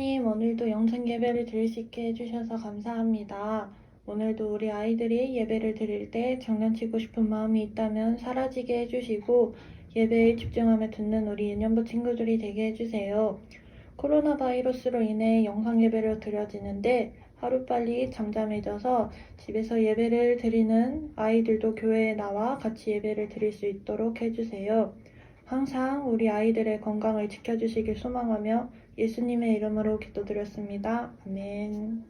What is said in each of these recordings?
하나님, 오늘도 영상 예배를 드릴 수 있게 해주셔서 감사합니다. 오늘도 우리 아이들이 예배를 드릴 때 장난치고 싶은 마음이 있다면 사라지게 해주시고 예배에 집중하며 듣는 우리 유년부 친구들이 되게 해주세요. 코로나 바이러스로 인해 영상 예배를 드려지는데 하루빨리 잠잠해져서 집에서 예배를 드리는 아이들도 교회에 나와 같이 예배를 드릴 수 있도록 해주세요. 항상 우리 아이들의 건강을 지켜주시길 소망하며 예수님의 이름으로 기도드렸습니다. 아멘.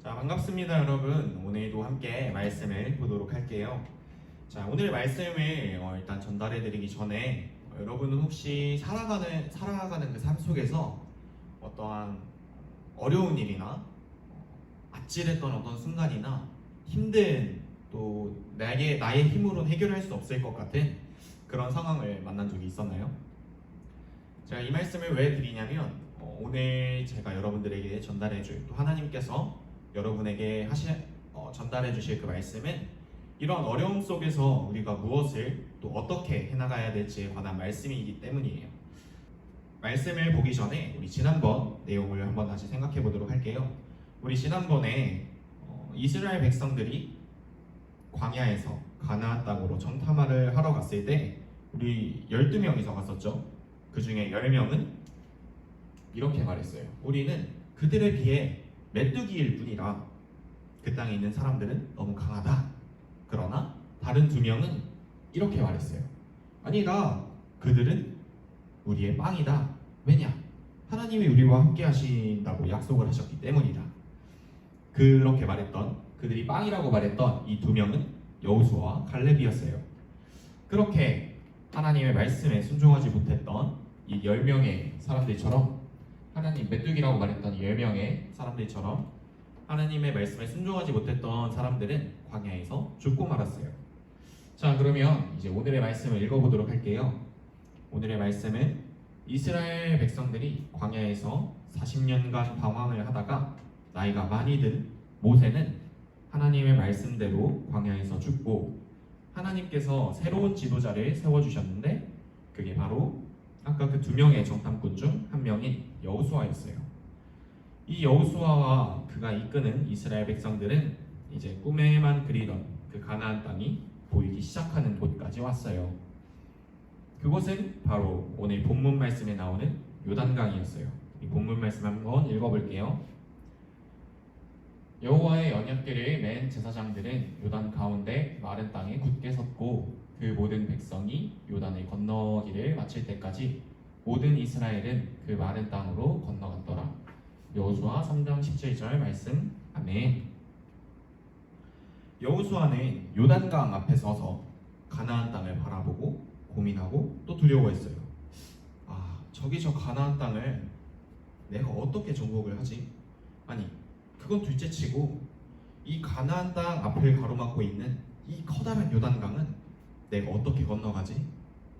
자, 반갑습니다, 여러분. 오늘도 함께 말씀을 보도록 할게요. 자, 오늘 말씀을 일단 전달해 드리기 전에 여러분은 혹시 살아가는 그 삶 속에서 어떠한 어려운 일이나 아찔했던 어떤 순간이나 힘든 또 나의 힘으로는 해결할 수 없을 것 같은 그런 상황을 만난 적이 있었나요? 제가 이 말씀을 왜 드리냐면 오늘 제가 여러분들에게 전달해 줄 또 하나님께서 여러분에게 전달해 주실 그 말씀은 이런 어려움 속에서 우리가 무엇을 또 어떻게 해나가야 될지에 관한 말씀이기 때문이에요. 말씀을 보기 전에 우리 지난번 내용을 한번 다시 생각해 보도록 할게요. 우리 지난번에 이스라엘 백성들이 광야에서 가나안 땅으로 정탐을 하러 갔을 때 우리 12명이서 갔었죠. 그 중에 10명은 이렇게 말했어요. 우리는 그들에 비해 메뚜기일 뿐이라 그 땅에 있는 사람들은 너무 강하다. 그러나 다른 2명은 이렇게 말했어요. 아니다. 그들은 우리의 빵이다. 왜냐? 하나님이 우리와 함께 하신다고 약속을 하셨기 때문이다. 그렇게 말했던, 그들이 빵이라고 말했던 이 2명은 여호수아와 갈렙이었어요. 그렇게 하나님의 말씀에 순종하지 못했던 이 10명의 사람들처럼, 하나님 메뚜기라고 말했던 이 10명의 사람들처럼 하나님의 말씀에 순종하지 못했던 사람들은 광야에서 죽고 말았어요. 자, 그러면 이제 오늘의 말씀을 읽어보도록 할게요. 오늘의 말씀은 이스라엘 백성들이 광야에서 40년간 방황을 하다가 나이가 많이 든 모세는 하나님의 말씀대로 광야에서 죽고, 하나님께서 새로운 지도자를 세워주셨는데 그게 바로 아까 그 2명의 정탐꾼 중 한 명인 여호수아였어요. 이 여호수아와 그가 이끄는 이스라엘 백성들은 이제 꿈에만 그리던 그 가나안 땅이 보이기 시작하는 곳까지 왔어요. 그곳은 바로 오늘 본문 말씀에 나오는 요단강이었어요. 이 본문 말씀 한번 읽어볼게요. 여호와의 언약궤를 맨 제사장들은 요단 가운데 마른 땅에 굳게 섰고, 그 모든 백성이 요단을 건너기를 마칠 때까지 모든 이스라엘은 그 마른 땅으로 건너갔더라. 여호수아 3장 17절 말씀. 아멘. 여호수아는 요단강 앞에 서서 가나안 땅을 바라보고 고민하고 또 두려워했어요. 저기 저 가나안 땅을 내가 어떻게 정복을 하지? 아니, 그건 둘째치고 이 가나안 땅 앞을 가로막고 있는 이 커다란 요단강은 내가 어떻게 건너가지?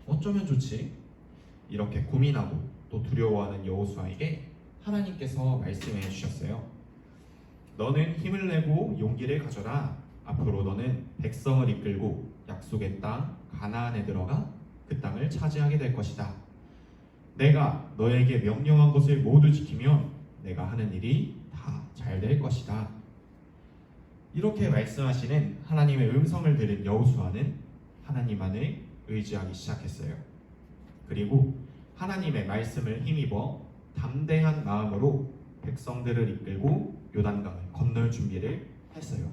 어쩌면 좋지? 이렇게 고민하고 또 두려워하는 여호수아에게 하나님께서 말씀해 주셨어요. 너는 힘을 내고 용기를 가져라. 앞으로 너는 백성을 이끌고 약속의 땅 가나안에 들어가 그 땅을 차지하게 될 것이다. 내가 너에게 명령한 것을 모두 지키면 내가 하는 일이 다 잘 될 것이다. 이렇게 말씀하시는 하나님의 음성을 들은 여호수아는 하나님만을 의지하기 시작했어요. 그리고 하나님의 말씀을 힘입어 담대한 마음으로 백성들을 이끌고 요단강을 건널 준비를 했어요.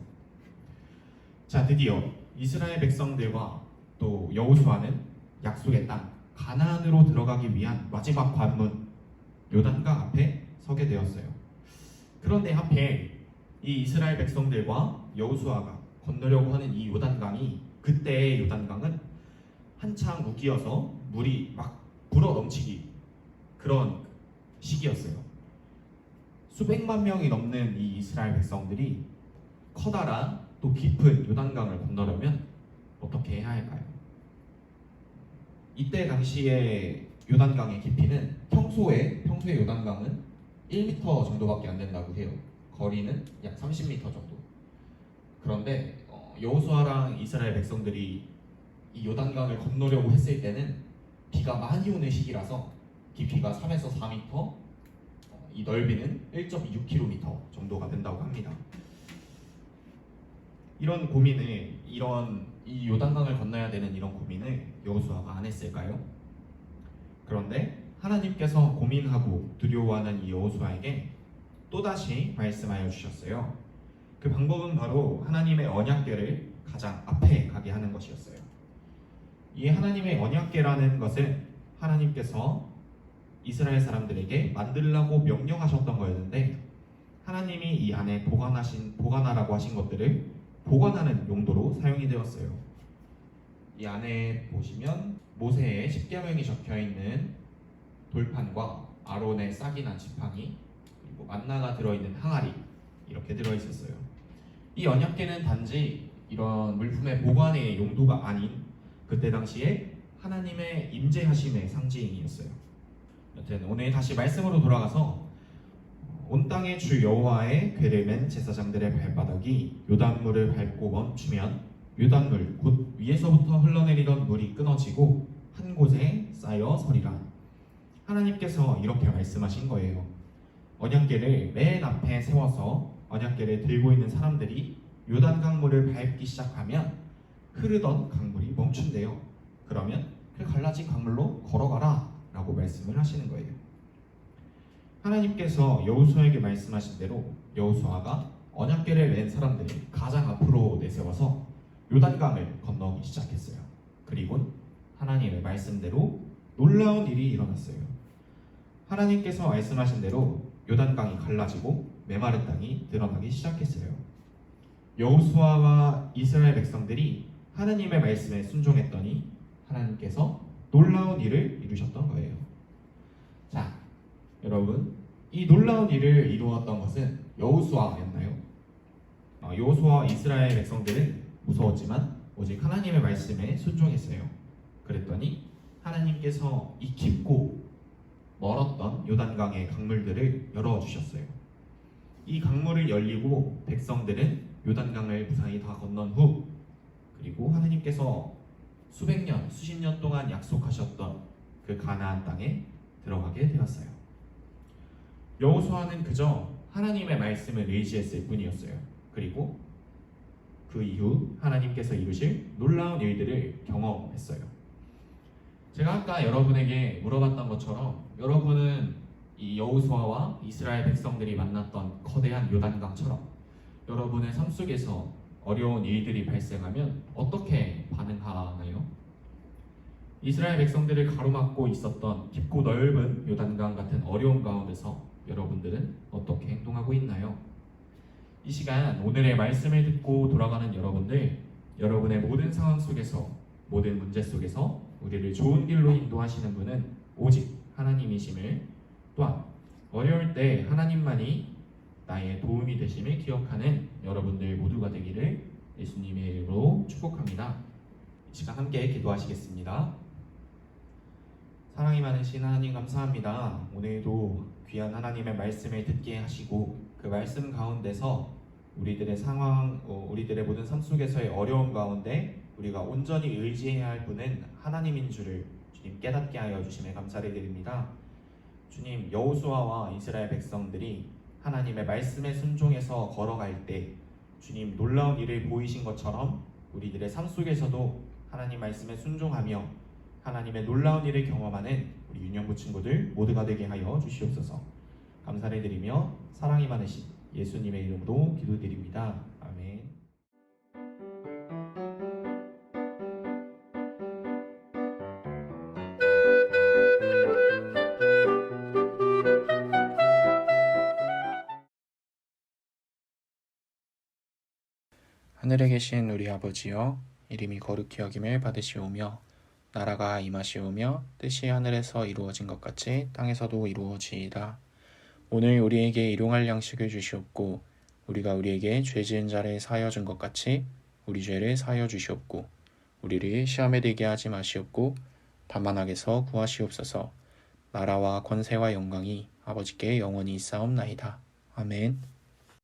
자, 드디어 이스라엘 백성들과 또 여호수아는 약속의 땅 가나안으로 들어가기 위한 마지막 관문 요단강 앞에 서게 되었어요. 그런데 하필 이 이스라엘 백성들과 여호수아가 건너려고 하는 이 요단강이, 그때의 요단강은 한창 우기어서 물이 막 불어 넘치기 그런 시기였어요. 수백만 명이 넘는 이 이스라엘 백성들이 커다란 또 깊은 요단강을 건너려면 어떻게 해야 할까요? 이때 당시에 요단강의 깊이는 평소에 요단강은 1m 정도밖에 안 된다고 해요. 거리는 약 30m 정도. 그런데 여호수아랑 이스라엘 백성들이 이 요단강을 건너려고 했을 때는 비가 많이 오는 시기라서 깊이가 3에서 4m, 이 넓이는 1.6km 정도가 된다고 합니다. 이런 고민을, 이 요단강을 건너야 되는 이런 고민을 여호수아가 안 했을까요? 그런데 하나님께서 고민하고 두려워하는 이 여호수아에게 또다시 말씀하여 주셨어요. 그 방법은 바로 하나님의 언약궤를 가장 앞에 가게 하는 것이었어요. 이 하나님의 언약궤라는 것은 하나님께서 이스라엘 사람들에게 만들라고 명령하셨던 거였는데, 하나님이 이 안에 보관하라고 하신 것들을 보관하는 용도로 사용이 되었어요. 이 안에 보시면 모세의 십계명이 적혀 있는 돌판과 아론의 싹이 난 지팡이, 그리고 만나가 들어있는 항아리, 이렇게 들어있었어요. 이 언약궤는 단지 이런 물품의 보관의 용도가 아닌 그때 당시에 하나님의 임재하심의 상징이었어요. 여튼 오늘 다시 말씀으로 돌아가서 온 땅의 주 여호와의 궤를 맨 제사장들의 발바닥이 요단물을 밟고 멈추면 요단물 곧 위에서부터 흘러내리던 물이 끊어지고 한 곳에 쌓여 서리라. 하나님께서 이렇게 말씀하신 거예요. 언약궤를 맨 앞에 세워서 언약궤를 들고 있는 사람들이 요단 강물을 밟기 시작하면 흐르던 강물이 멈춘대요. 그러면 그 갈라진 강물로 걸어가라 라고 말씀을 하시는 거예요. 하나님께서 여호수아에게 말씀하신 대로 여호수아가 언약궤를 맨 사람들을 가장 앞으로 내세워서 요단강을 건너기 시작했어요. 그리고 하나님의 말씀대로 놀라운 일이 일어났어요. 하나님께서 말씀하신 대로 요단강이 갈라지고 메마른 땅이 드러나기 시작했어요. 여호수아와 이스라엘 백성들이 하나님의 말씀에 순종했더니 하나님께서 놀라운 일을 이루셨던 거예요. 자, 여러분, 이 놀라운 일을 이루었던 것은 여호수아였나요? 여호수아와 이스라엘 백성들은 무서웠지만 오직 하나님의 말씀에 순종했어요. 그랬더니 하나님께서 이 깊고 멀었던 요단강의 강물들을 열어주셨어요. 이 강물을 열리고 백성들은 요단강을 무사히 다 건넌 후, 그리고 하나님께서 수백 년, 수십 년 동안 약속하셨던 그 가나안 땅에 들어가게 되었어요. 여호수아는 그저 하나님의 말씀을 의지했을 뿐이었어요. 그리고 그 이후 하나님께서 이루실 놀라운 일들을 경험했어요. 제가 아까 여러분에게 물어봤던 것처럼 여러분은 이 여호수아와 이스라엘 백성들이 만났던 거대한 요단강처럼 여러분의 삶 속에서 어려운 일들이 발생하면 어떻게 반응하나요? 이스라엘 백성들을 가로막고 있었던 깊고 넓은 요단강 같은 어려움 가운데서 여러분들은 어떻게 행동하고 있나요? 이 시간 오늘의 말씀을 듣고 돌아가는 여러분들, 여러분의 모든 상황 속에서, 모든 문제 속에서 우리를 좋은 길로 인도하시는 분은 오직 하나님이심을, 또한 어려울 때 하나님만이 나의 도움이 되심을 기억하는 여러분들 모두가 되기를 예수님의 이름으로 축복합니다. 이 시간 함께 기도하시겠습니다. 사랑이 많으신 하나님 감사합니다. 오늘도 귀한 하나님의 말씀을 듣게 하시고 그 말씀 가운데서 우리들의 상황, 우리들의 모든 삶 속에서의 어려움 가운데 우리가 온전히 의지해야 할 분은 하나님인 줄을 주님 깨닫게 하여 주심에 감사를 드립니다. 주님, 여호수아와 이스라엘 백성들이 하나님의 말씀에 순종해서 걸어갈 때 주님 놀라운 일을 보이신 것처럼 우리들의 삶 속에서도 하나님 말씀에 순종하며 하나님의 놀라운 일을 경험하는 우리 윤영부 친구들 모두가 되게 하여 주시옵소서. 감사를 드리며 사랑이 많으신 예수님의 이름으로 기도드립니다. 아멘. 하늘에 계신 우리 아버지여, 이름이 거룩히 여김을 받으시오며 나라가 임하시오며 뜻이 하늘에서 이루어진 것 같이 땅에서도 이루어지이다. 오늘 우리에게 일용할 양식을 주시옵고 우리가 우리에게 죄 지은 자를 사하여 준 것 같이 우리 죄를 사하여 주시옵고 우리를 시험에 들게 하지 마시옵고 다만 악에서 구하시옵소서. 나라와 권세와 영광이 아버지께 영원히 있사옵나이다. 아멘.